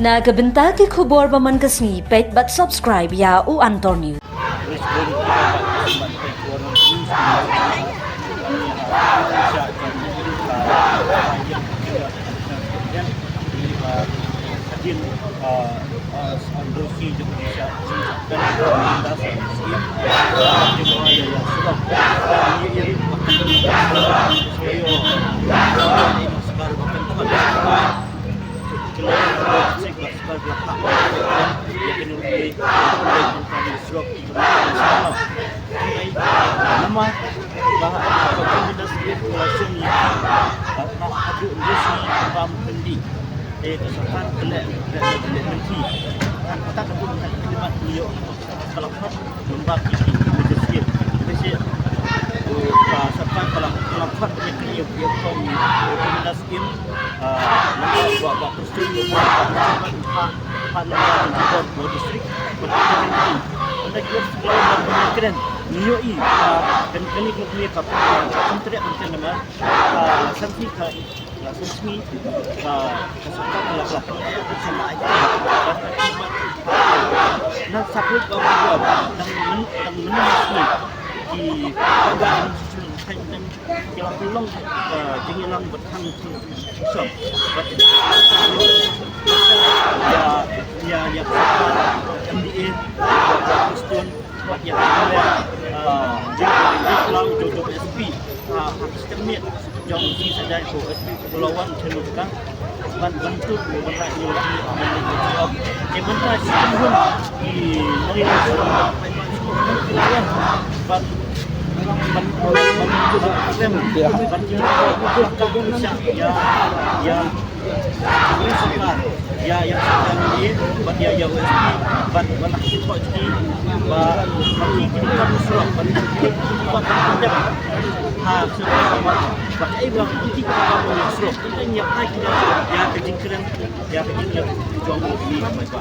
Nagabenta ki khubor baman kasni pet but subscribe ya u Antor News. Nama bahasa komunitas populasi aku industri pam kendi kesempatan kelak menteri kita kebun kalimat beliau kalau lembak ini bersikap bersikap kesempatan kalau dengan beliau komunitas ini buat persetujuan buat buat distrik anda juga sebelum keren nioi dan kini kami kementerian nama sanksi langsung kesempatan lakukan sama itu nak sakit bawah dan menemani di bagian dan jalan pulang jengilang bertang susah ya MDA Kristen buat yang jadi pulang jodoh SP sistemnya jauh si saja itu SP Kepulauan Telukan bantu berlaku di sementara sistem pun di mengirim yang sekarang ini bagi yang USP banyak kita jadi bagi kita musuh bagi buat kita pakai bang kita musuh kita yang naik ya kejingkran ya kejingkran jual di mereka.